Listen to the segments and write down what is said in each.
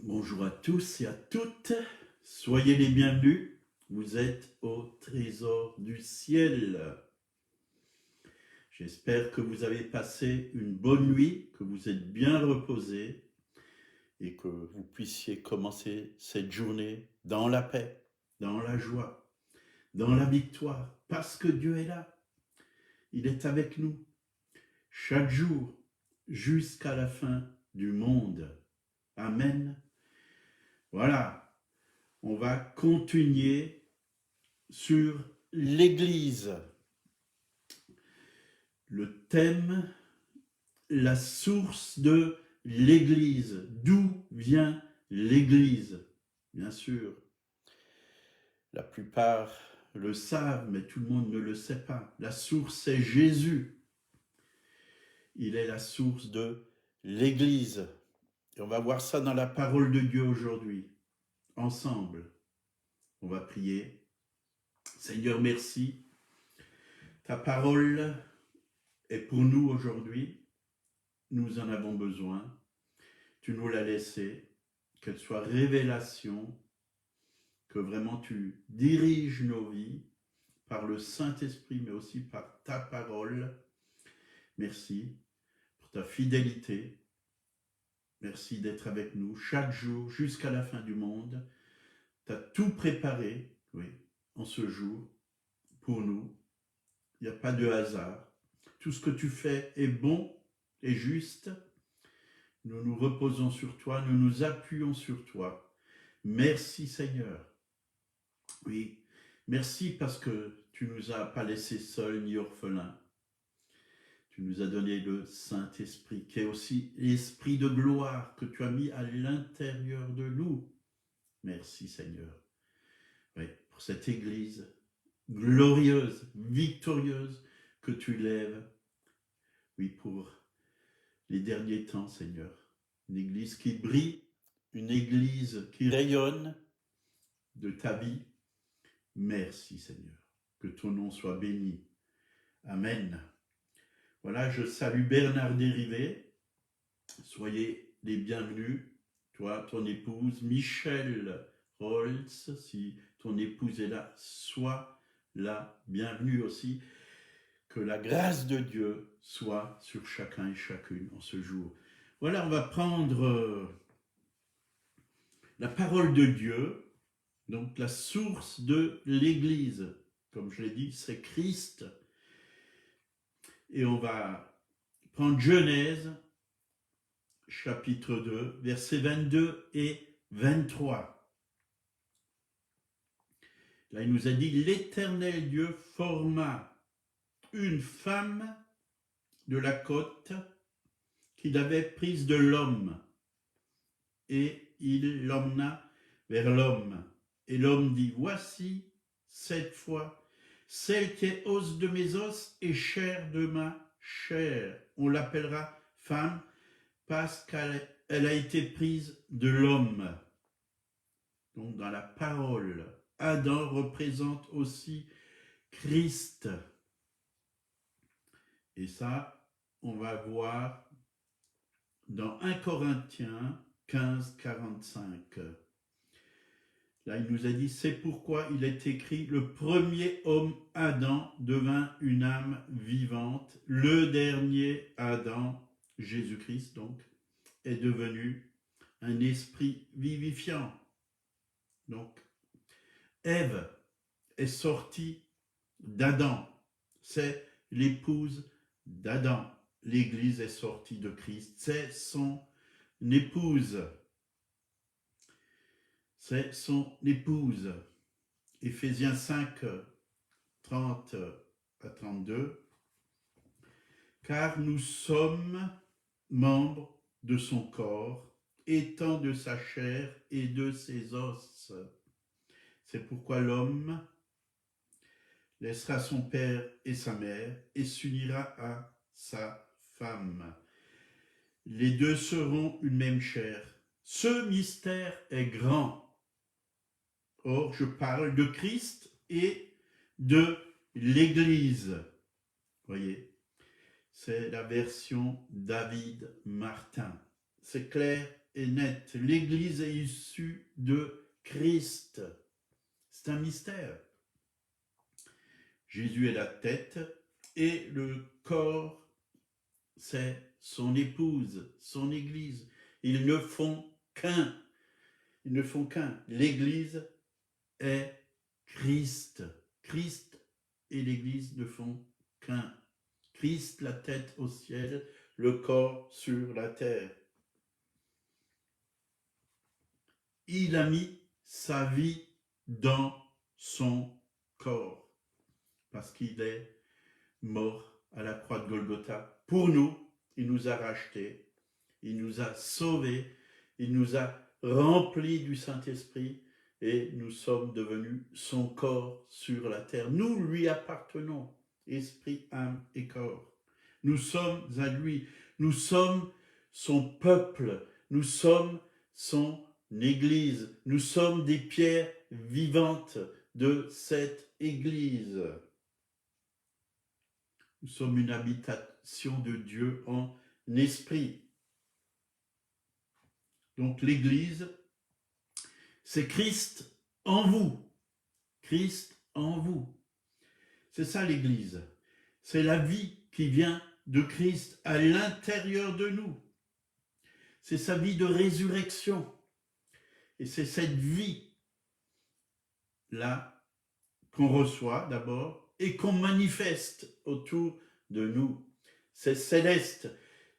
Bonjour à tous et à toutes, soyez les bienvenus, vous êtes au trésor du ciel. J'espère que vous avez passé une bonne nuit, que vous êtes bien reposés et que vous puissiez commencer cette journée dans la paix, dans la joie, dans la victoire, parce que Dieu est là, il est avec nous chaque jour jusqu'à la fin du monde. Amen. Voilà, on va continuer sur l'Église. Le thème, la source de l'Église. D'où vient l'Église? Bien sûr, la plupart le savent, mais tout le monde ne le sait pas. La source, c'est Jésus. Il est la source de l'Église. Et on va voir ça dans la parole de Dieu aujourd'hui, ensemble. On va prier. Seigneur, merci. Ta parole est pour nous aujourd'hui. Nous en avons besoin. Tu nous l'as laissée, qu'elle soit révélation, que vraiment tu diriges nos vies par le Saint-Esprit, mais aussi par ta parole. Merci pour ta fidélité. Merci d'être avec nous chaque jour jusqu'à la fin du monde. Tu as tout préparé, oui, en ce jour pour nous. Il n'y a pas de hasard. Tout ce que tu fais est bon et juste. Nous nous reposons sur toi, nous nous appuyons sur toi. Merci Seigneur. Oui, merci parce que tu ne nous as pas laissés seuls ni orphelins. Tu nous as donné le Saint-Esprit, qui est aussi l'Esprit de gloire que tu as mis à l'intérieur de nous. Merci Seigneur. Oui, pour cette Église glorieuse, victorieuse que tu lèves. Oui, pour les derniers temps, Seigneur. Une Église qui brille, une Église qui rayonne de ta vie. Merci Seigneur. Que ton nom soit béni. Amen. Voilà, je salue Bernard Dérivé. Soyez les bienvenus. Toi, ton épouse, Michel Rolls, si ton épouse est là, sois la bienvenue aussi. Que la grâce de Dieu soit sur chacun et chacune en ce jour. Voilà, on va prendre la parole de Dieu, donc la source de l'Église. Comme je l'ai dit, c'est Christ. Et on va prendre Genèse, chapitre 2, versets 22 et 23. Là, il nous a dit, l'Éternel Dieu forma une femme de la côte qu'il avait prise de l'homme, et il l'emmena vers l'homme. Et l'homme dit, voici cette fois celle qui est os de mes os et chair de ma chair. On l'appellera femme parce qu'elle a été prise de l'homme. Donc dans la parole, Adam représente aussi Christ. Et ça, on va voir dans 1 Corinthiens 15, 45. Là, il nous a dit, c'est pourquoi il est écrit, le premier homme Adam devint une âme vivante, le dernier Adam, Jésus-Christ donc, est devenu un esprit vivifiant. Donc, Ève est sortie d'Adam, c'est l'épouse d'Adam. L'Église est sortie de Christ, c'est son épouse. C'est son épouse. Éphésiens 5, 30 à 32. Car nous sommes membres de son corps, étant de sa chair et de ses os. C'est pourquoi l'homme laissera son père et sa mère et s'unira à sa femme. Les deux seront une même chair. Ce mystère est grand. Or, je parle de Christ et de l'Église. Voyez, c'est la version David Martin. C'est clair et net. L'Église est issue de Christ. C'est un mystère. Jésus est la tête et le corps, c'est son épouse, son Église. Ils ne font qu'un. Ils ne font qu'un. L'Église est Christ. Christ et l'Église ne font qu'un. Christ, la tête au ciel, le corps sur la terre. Il a mis sa vie dans son corps parce qu'il est mort à la croix de Golgotha. Pour nous, il nous a rachetés, il nous a sauvés, il nous a remplis du Saint-Esprit et nous sommes devenus son corps sur la terre. Nous lui appartenons, esprit, âme et corps. Nous sommes à lui, nous sommes son peuple, nous sommes son Église, nous sommes des pierres vivantes de cette Église. Nous sommes une habitation de Dieu en esprit. Donc l'Église, c'est Christ en vous. Christ en vous. C'est ça l'Église. C'est la vie qui vient de Christ à l'intérieur de nous. C'est sa vie de résurrection. Et c'est cette vie-là qu'on reçoit d'abord et qu'on manifeste autour de nous. C'est céleste,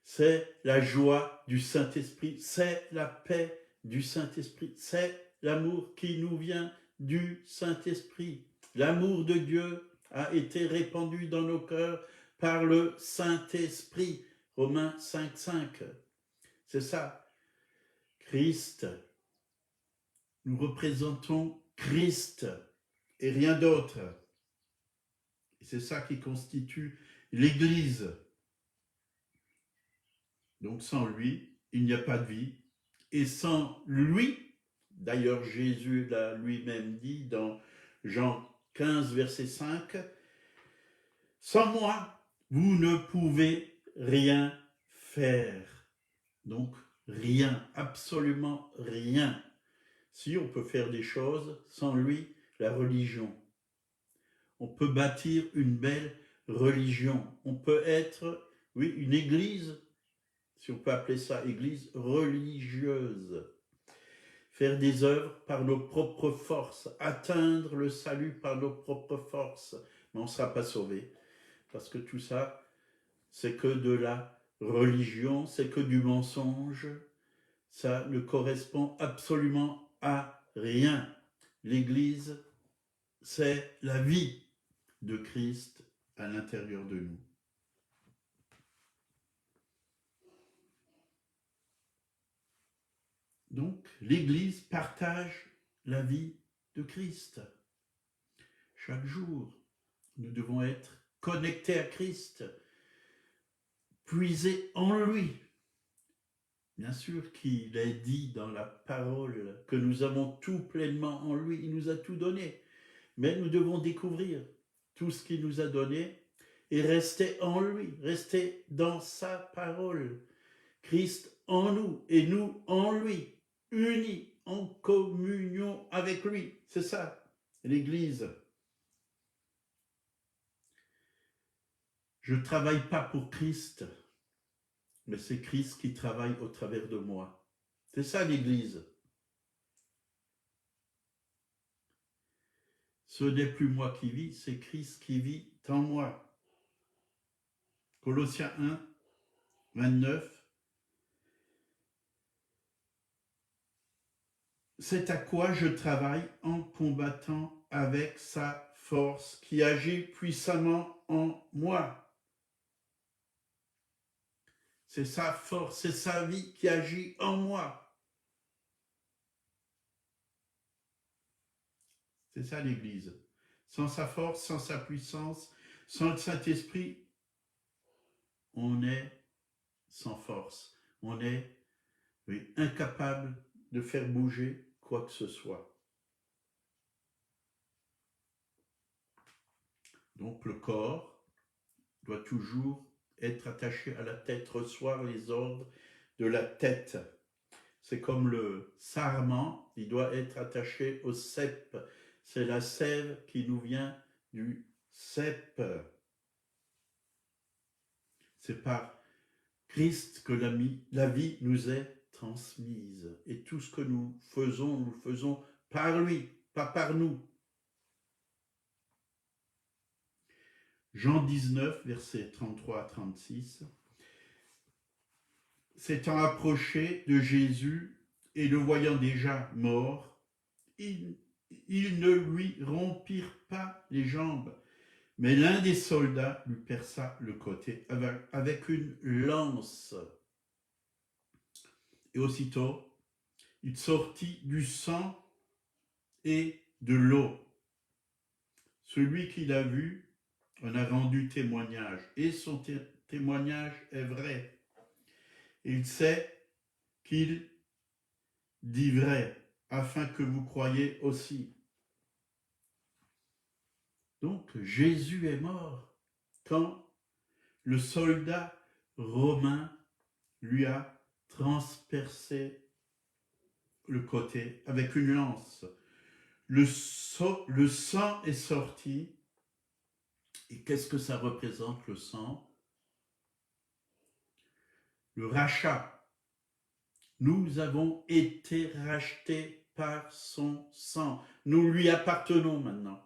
c'est la joie du Saint-Esprit, c'est la paix du Saint-Esprit, c'est l'amour qui nous vient du Saint-Esprit. L'amour de Dieu a été répandu dans nos cœurs par le Saint-Esprit. Romains 5,5. C'est ça. Christ. Nous représentons Christ et rien d'autre. Et c'est ça qui constitue l'Église. Donc sans lui, il n'y a pas de vie. Et sans lui, d'ailleurs Jésus l'a lui-même dit dans Jean 15, verset 5, « Sans moi, vous ne pouvez rien faire. » Donc rien, absolument rien. Si on peut faire des choses, sans lui, la religion. On peut bâtir une belle religion. On peut être, oui, une église, si on peut appeler ça église religieuse. Faire des œuvres par nos propres forces, atteindre le salut par nos propres forces. Mais on ne sera pas sauvé. Parce que tout ça, c'est que de la religion, c'est que du mensonge. Ça ne correspond absolument à rien. L'Église, c'est la vie de Christ à l'intérieur de nous. Donc, l'Église partage la vie de Christ. Chaque jour, nous devons être connectés à Christ, puisés en lui. Bien sûr qu'il est dit dans la parole que nous avons tout pleinement en lui, il nous a tout donné. Mais nous devons découvrir tout ce qu'il nous a donné et rester en lui, rester dans sa parole. Christ en nous et nous en lui, unis en communion avec lui. C'est ça, l'Église. Je ne travaille pas pour Christ, mais c'est Christ qui travaille au travers de moi. C'est ça l'Église. Ce n'est plus moi qui vis, c'est Christ qui vit en moi. Colossiens 1, 29. C'est à quoi je travaille en combattant avec sa force qui agit puissamment en moi. C'est sa force, c'est sa vie qui agit en moi. C'est ça l'Église. Sans sa force, sans sa puissance, sans le Saint-Esprit, on est sans force. On est incapable de faire bouger quoi que ce soit. Donc le corps doit toujours être attaché à la tête, recevoir les ordres de la tête. c'est comme le sarment, il doit être attaché au cep. C'est la sève qui nous vient du cep. C'est par Christ que la vie nous est transmise. Et tout ce que nous le faisons par lui, pas par nous. Jean 19, versets 33 à 36. S'étant approché de Jésus et le voyant déjà mort, ils ne lui rompirent pas les jambes, mais l'un des soldats lui perça le côté avec une lance. Et aussitôt, il sortit du sang et de l'eau. Celui qui l'a vu en a rendu témoignage, et son témoignage est vrai. Il sait qu'il dit vrai, afin que vous croyiez aussi. Donc Jésus est mort quand le soldat romain lui a transpercé le côté avec une lance. Le sang est sorti. Et qu'est-ce que ça représente, le sang? Le rachat. Nous avons été rachetés par son sang. Nous lui appartenons maintenant.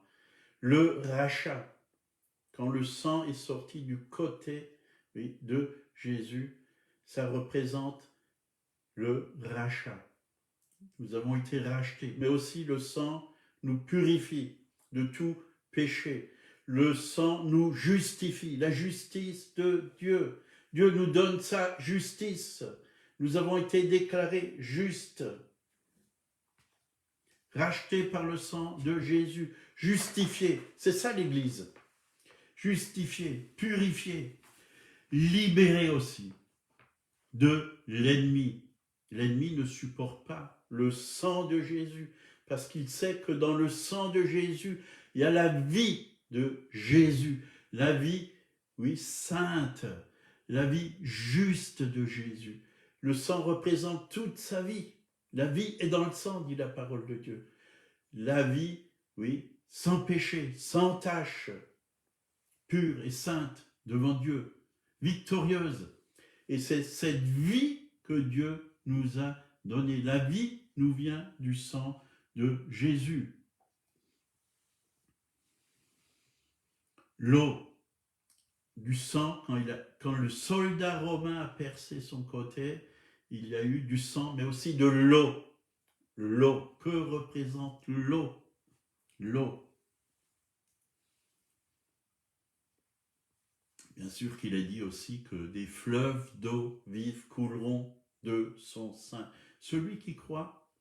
Le rachat. Quand le sang est sorti du côté de Jésus, ça représente le rachat. Nous avons été rachetés. Mais aussi le sang nous purifie de tout péché. Le sang nous justifie, la justice de Dieu. Dieu nous donne sa justice. Nous avons été déclarés justes, rachetés par le sang de Jésus, justifiés. C'est ça l'Église. Justifiés, purifiés, libérés aussi de l'ennemi. L'ennemi ne supporte pas le sang de Jésus parce qu'il sait que dans le sang de Jésus, il y a la vie de Jésus, la vie, oui, sainte, la vie juste de Jésus. Le sang représente toute sa vie. La vie est dans le sang, dit la parole de Dieu. La vie, oui, sans péché, sans tache, pure et sainte devant Dieu, victorieuse. Et c'est cette vie que Dieu nous a donnée. La vie nous vient du sang de Jésus. L'eau du sang, quand le soldat romain a percé son côté, il y a eu du sang, mais aussi de l'eau. L'eau, que représente l'eau? L'eau. Bien sûr qu'il est dit aussi que des fleuves d'eau vive couleront de son sein. Celui qui croit,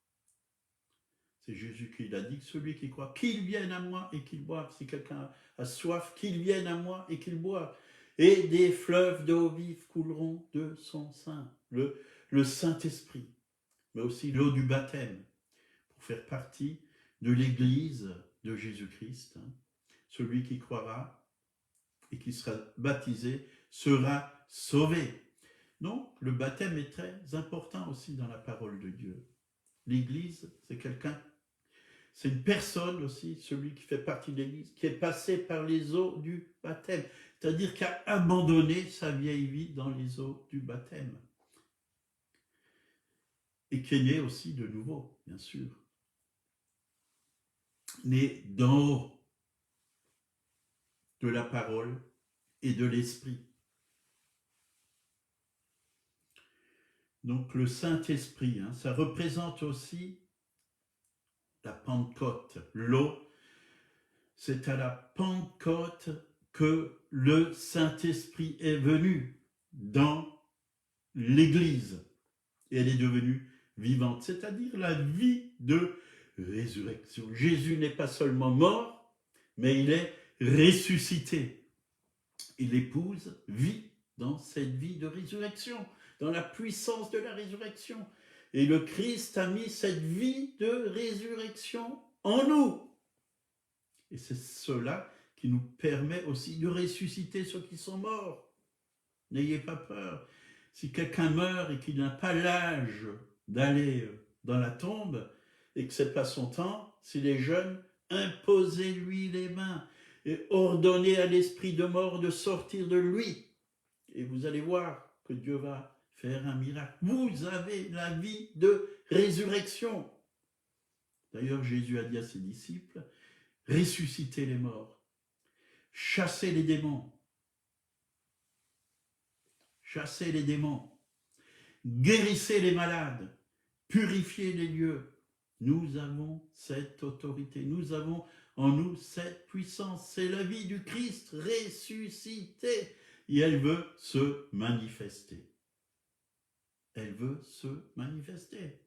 c'est Jésus qui l'a dit, celui qui croit, qu'il vienne à moi et qu'il boive. Si quelqu'un a soif, qu'il vienne à moi et qu'il boive. Et des fleuves d'eau vive couleront de son sein. Le Saint-Esprit, mais aussi l'eau du baptême, pour faire partie de l'Église de Jésus-Christ. Celui qui croira et qui sera baptisé sera sauvé. Donc, le baptême est très important aussi dans la parole de Dieu. L'Église, c'est quelqu'un, c'est une personne aussi, celui qui fait partie de l'Église, qui est passé par les eaux du baptême, c'est-à-dire qui a abandonné sa vieille vie dans les eaux du baptême. Et qui est né aussi de nouveau, bien sûr. Né d'en haut, de la parole et de l'esprit. Donc le Saint-Esprit, ça représente aussi la Pentecôte. L'eau, c'est à la Pentecôte que le Saint-Esprit est venu dans l'Église. Et elle est devenue vivante, c'est-à-dire la vie de résurrection. Jésus n'est pas seulement mort, mais il est ressuscité. Et l'épouse vit dans cette vie de résurrection, dans la puissance de la résurrection. Et le Christ a mis cette vie de résurrection en nous. Et c'est cela qui nous permet aussi de ressusciter ceux qui sont morts. N'ayez pas peur. Si quelqu'un meurt et qu'il n'a pas l'âge d'aller dans la tombe et que ce n'est pas son temps, s'il est jeune, imposez-lui les mains et ordonnez à l'esprit de mort de sortir de lui. Et vous allez voir que Dieu va faire un miracle. Vous avez la vie de résurrection. D'ailleurs, Jésus a dit à ses disciples, ressuscitez les morts, chassez les démons, guérissez les malades, purifiez les lieux. Nous avons cette autorité, nous avons en nous cette puissance. C'est la vie du Christ ressuscité et elle veut se manifester. Elle veut se manifester.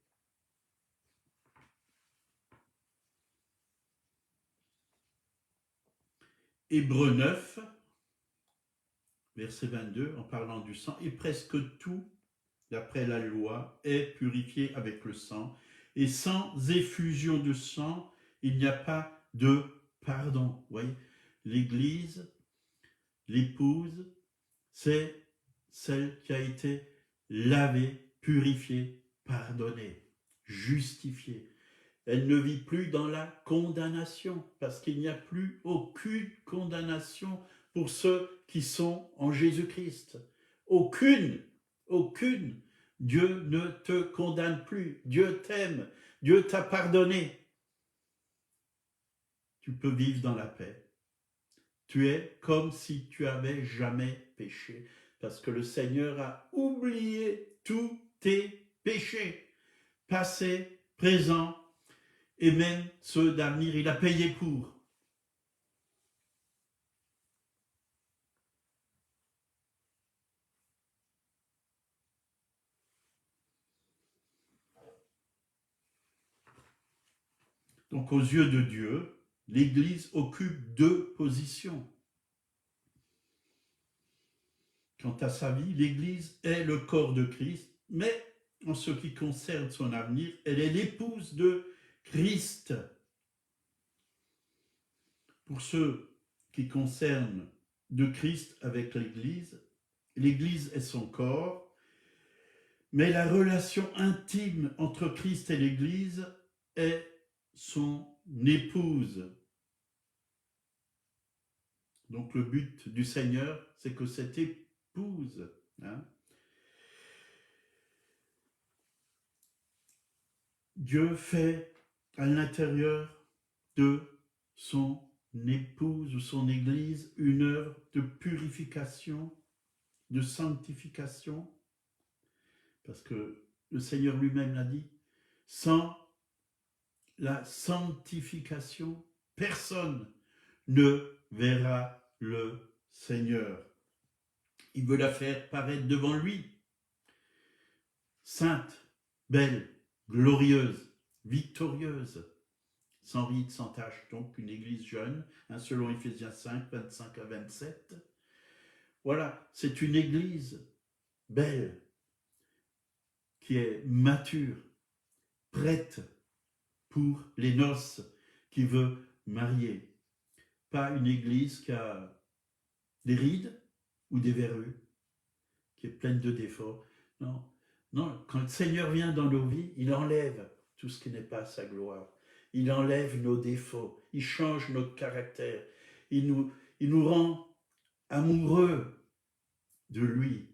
Hébreux 9, verset 22, en parlant du sang, et presque tout, d'après la loi, est purifié avec le sang, et sans effusion de sang, il n'y a pas de pardon. Vous voyez, l'Église, l'épouse, c'est celle qui a été lavée, purifiée, pardonnée, justifiée. Elle ne vit plus dans la condamnation, parce qu'il n'y a plus aucune condamnation pour ceux qui sont en Jésus-Christ. Aucune. Dieu ne te condamne plus. Dieu t'aime. Dieu t'a pardonné. Tu peux vivre dans la paix. Tu es comme si tu avais jamais péché, parce que le Seigneur a oublié tous tes péchés, passés, présents, et même ceux d'avenir, il a payé pour. Donc aux yeux de Dieu, l'Église occupe deux positions. Quant à sa vie, l'Église est le corps de Christ, mais en ce qui concerne son avenir, elle est l'épouse de Christ. Pour ce qui concerne de Christ avec l'Église, l'Église est son corps, mais la relation intime entre Christ et l'Église est son épouse. Donc le but du Seigneur, c'est que cette épouse, Dieu fait à l'intérieur de son épouse ou son Église une œuvre de purification, de sanctification, parce que le Seigneur lui-même l'a dit, sans la sanctification, personne ne verra le Seigneur. Il veut la faire paraître devant lui, sainte, belle, glorieuse, victorieuse, sans ride, sans tache. Donc une église jeune, selon Éphésiens 5, 25 à 27. Voilà, c'est une église belle, qui est mature, prête pour les noces, qui veut marier. Pas une église qui a des rides ou des verrues, qui est pleine de défauts. Non, non, quand le Seigneur vient dans nos vies, il enlève tout ce qui n'est pas sa gloire. Il enlève nos défauts, il change notre caractère, il nous rend amoureux de lui,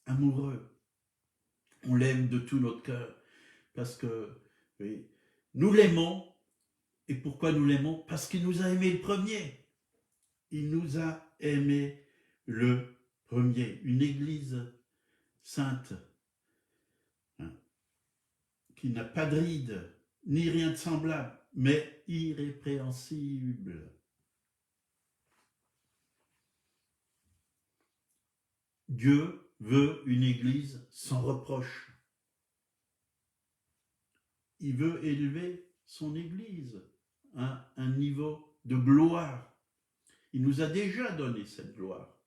amoureux. On l'aime de tout notre cœur, parce que oui, nous l'aimons. Et pourquoi nous l'aimons? Parce qu'il nous a aimés le premier. Il nous a aimés le premier. Une église sainte, qui n'a pas de rides, ni rien de semblable, mais irrépréhensible. Dieu veut une église sans reproche. Il veut élever son église à un niveau de gloire. Il nous a déjà donné cette gloire.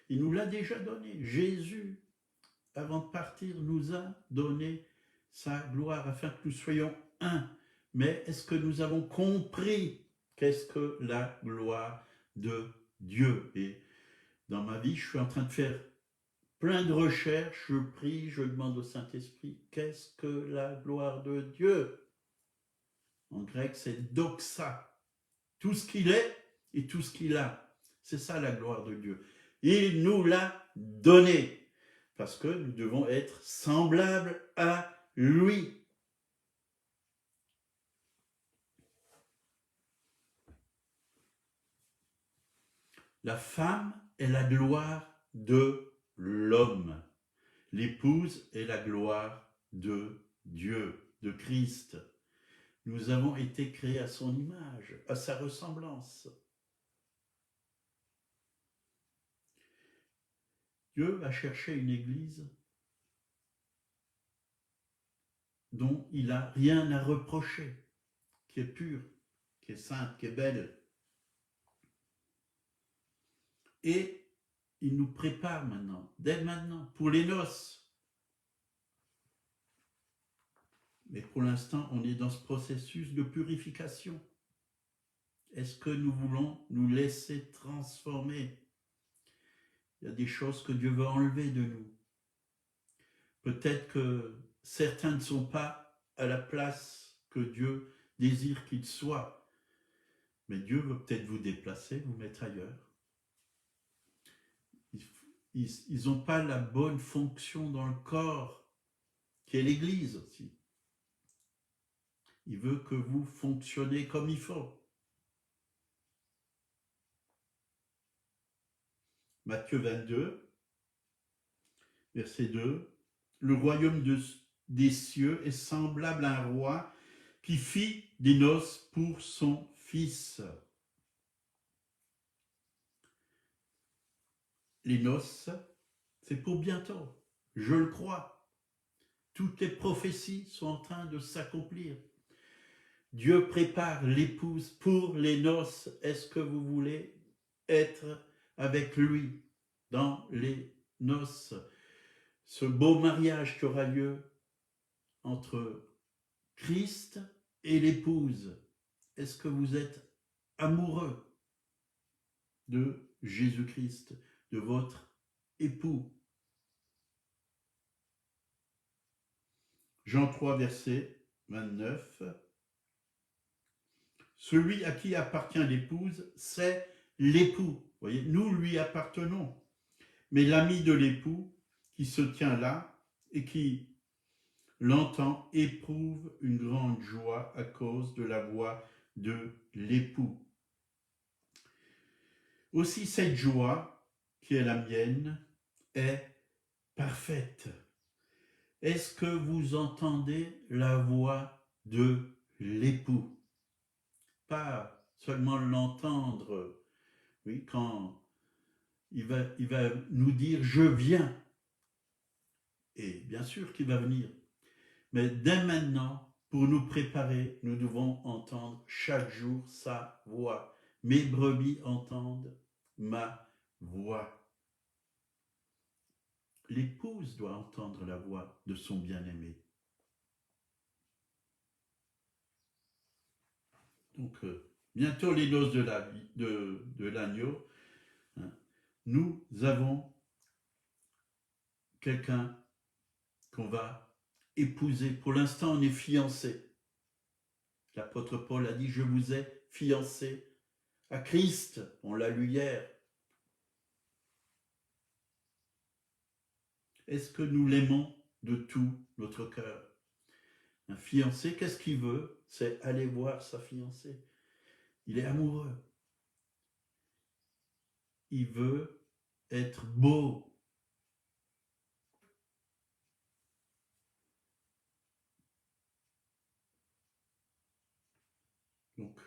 Il nous l'a déjà donné. Jésus, avant de partir, nous a donné sa gloire afin que nous soyons un. Mais est-ce que nous avons compris qu'est-ce que la gloire de Dieu? Et dans ma vie, je suis en train de faire plein de recherches, je prie, je demande au Saint-Esprit, qu'est-ce que la gloire de Dieu? En grec, c'est doxa, tout ce qu'il est et tout ce qu'il a. C'est ça la gloire de Dieu. Il nous l'a donné, parce que nous devons être semblables à lui. La femme est la gloire de l'homme. L'épouse est la gloire de Dieu, de Christ. Nous avons été créés à son image, à sa ressemblance. Dieu a cherché une église dont il n'a rien à reprocher, qui est pure, qui est sainte, qui est belle. Et il nous prépare maintenant, dès maintenant, pour les noces. Mais pour l'instant, on est dans ce processus de purification. Est-ce que nous voulons nous laisser transformer? Il y a des choses que Dieu veut enlever de nous. Peut-être que certains ne sont pas à la place que Dieu désire qu'ils soient. Mais Dieu veut peut-être vous déplacer, vous mettre ailleurs. Ils n'ont pas la bonne fonction dans le corps, qui est l'Église aussi. Il veut que vous fonctionnez comme il faut. Matthieu 22, verset 2. Le royaume des cieux est semblable à un roi qui fit des noces pour son fils. Les noces, c'est pour bientôt, je le crois. Toutes les prophéties sont en train de s'accomplir. Dieu prépare l'épouse pour les noces. Est-ce que vous voulez être avec lui dans les noces? Ce beau mariage qui aura lieu entre Christ et l'épouse. Est-ce que vous êtes amoureux de Jésus-Christ, de votre époux? Jean 3, verset 29. Celui à qui appartient l'épouse, c'est l'époux. Vous voyez, nous lui appartenons. Mais l'ami de l'époux qui se tient là et qui l'entend éprouve une grande joie à cause de la voix de l'époux. Aussi cette joie, qui est la mienne, est parfaite. Est-ce que vous entendez la voix de l'époux? Pas seulement l'entendre, oui, quand il va nous dire « je viens ». Et bien sûr qu'il va venir. Mais dès maintenant, pour nous préparer, nous devons entendre chaque jour sa voix. Mes brebis entendent ma voix. L'épouse doit entendre la voix de son bien-aimé. Donc, bientôt les noces de l'agneau, hein, nous avons quelqu'un qu'on va épouser. Pour l'instant, on est fiancé. L'apôtre Paul a dit « Je vous ai fiancé à Christ ». On l'a lu hier. Est-ce que nous l'aimons de tout notre cœur? Un fiancé, qu'est-ce qu'il veut? C'est aller voir sa fiancée. Il est amoureux. Il veut être beau. Donc,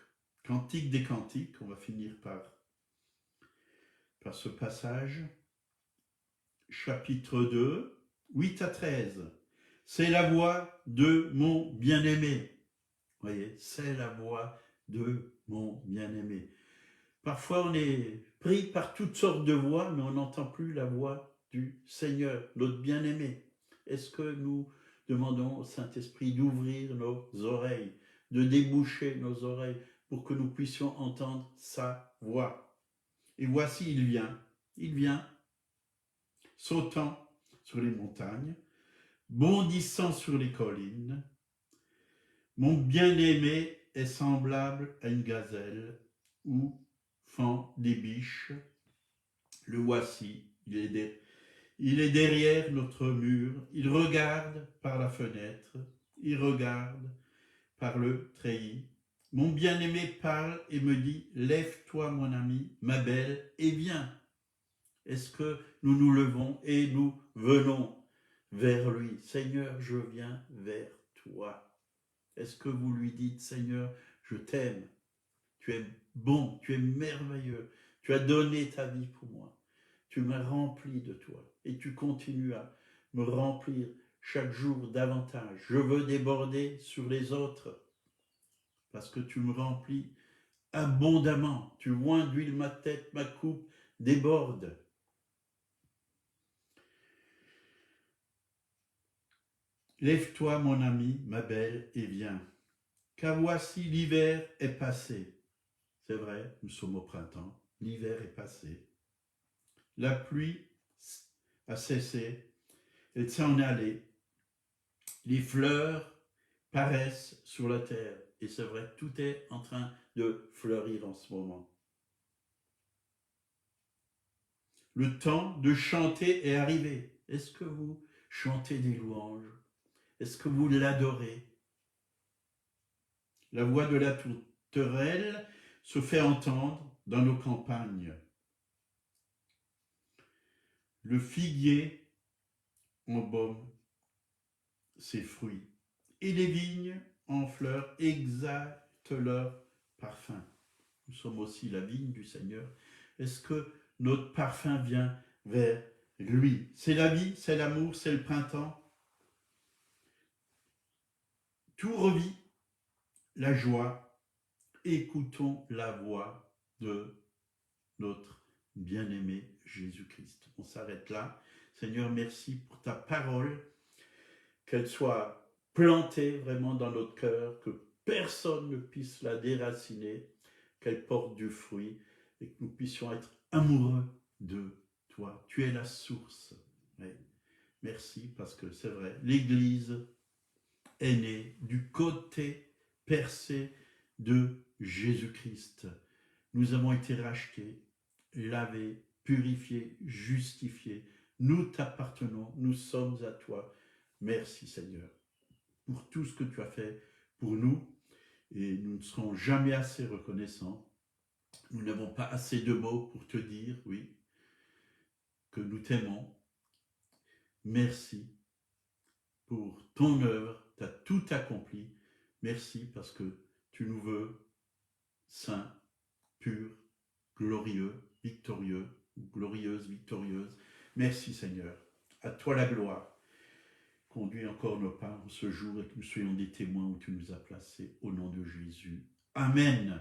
Cantique des Cantiques, on va finir par ce passage. Chapitre 2, 8 à 13. C'est la voix de mon bien-aimé. Vous voyez, c'est la voix de mon bien-aimé. Parfois, on est pris par toutes sortes de voix, mais on n'entend plus la voix du Seigneur, notre bien-aimé. Est-ce que nous demandons au Saint-Esprit d'ouvrir nos oreilles, de déboucher nos oreilles pour que nous puissions entendre sa voix? Et voici, il vient, sautant sur les montagnes, bondissant sur les collines. Mon bien-aimé est semblable à une gazelle où fend des biches. Le voici, il est derrière notre mur, il regarde par la fenêtre, il regarde par le treillis. Mon bien-aimé parle et me dit, lève-toi mon ami, ma belle, et viens. Est-ce que nous nous levons et nous venons vers lui? Seigneur, je viens vers toi. Est-ce que vous lui dites, Seigneur, je t'aime, tu es bon, tu es merveilleux, tu as donné ta vie pour moi, tu m'as rempli de toi et tu continues à me remplir chaque jour davantage. Je veux déborder sur les autres parce que tu me remplis abondamment. Tu oins d'huile ma tête, ma coupe déborde. Lève-toi, mon ami, ma belle, et viens. Car voici l'hiver est passé. C'est vrai, nous sommes au printemps. L'hiver est passé. La pluie a cessé. Elle s'en est allée. Les fleurs paraissent sur la terre. Et c'est vrai, tout est en train de fleurir en ce moment. Le temps de chanter est arrivé. Est-ce que vous chantez des louanges? Est-ce que vous l'adorez? La voix de la tourterelle se fait entendre dans nos campagnes. Le figuier embaume ses fruits et les vignes en fleurs exhalent leur parfum. Nous sommes aussi la vigne du Seigneur. Est-ce que notre parfum vient vers lui? C'est la vie, c'est l'amour, c'est le printemps. Tout revit, la joie. Écoutons la voix de notre bien-aimé Jésus-Christ. On s'arrête là. Seigneur, merci pour ta parole, qu'elle soit plantée vraiment dans notre cœur, que personne ne puisse la déraciner, qu'elle porte du fruit et que nous puissions être amoureux de toi. Tu es la source. Oui. Merci parce que c'est vrai, l'Église est née du côté percé de Jésus-Christ. Nous avons été rachetés, lavés, purifiés, justifiés. Nous t'appartenons, nous sommes à toi. Merci Seigneur pour tout ce que tu as fait pour nous et nous ne serons jamais assez reconnaissants. Nous n'avons pas assez de mots pour te dire, oui, que nous t'aimons. Merci pour ton œuvre, tu as tout accompli. Merci parce que tu nous veux saints, purs, glorieux, victorieux, glorieuse, victorieuse. Merci Seigneur. À toi la gloire. Conduis encore nos pas en ce jour et que nous soyons des témoins où tu nous as placés au nom de Jésus. Amen.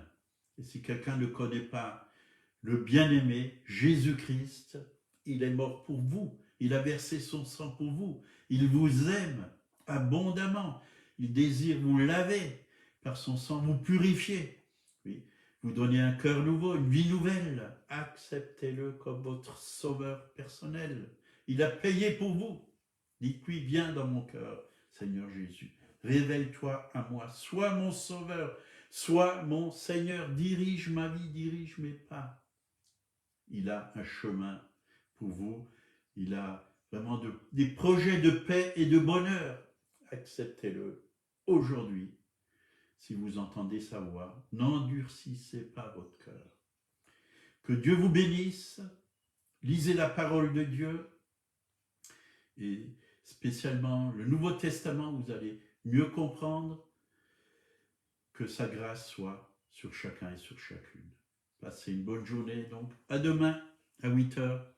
Et si quelqu'un ne connaît pas le bien-aimé Jésus-Christ, il est mort pour vous. Il a versé son sang pour vous. Il vous aime abondamment. Il désire vous laver par son sang, vous purifier. Oui, vous donner un cœur nouveau, une vie nouvelle. Acceptez-le comme votre sauveur personnel. Il a payé pour vous. Dites-lui, viens dans mon cœur, Seigneur Jésus. Révèle-toi à moi. Sois mon sauveur. Sois mon Seigneur. Dirige ma vie, dirige mes pas. Il a un chemin pour vous. Il a vraiment des projets de paix et de bonheur. Acceptez-le aujourd'hui. Si vous entendez sa voix, n'endurcissez pas votre cœur. Que Dieu vous bénisse. Lisez la parole de Dieu. Et spécialement le Nouveau Testament, vous allez mieux comprendre. Que sa grâce soit sur chacun et sur chacune. Passez une bonne journée donc. À demain à 8h.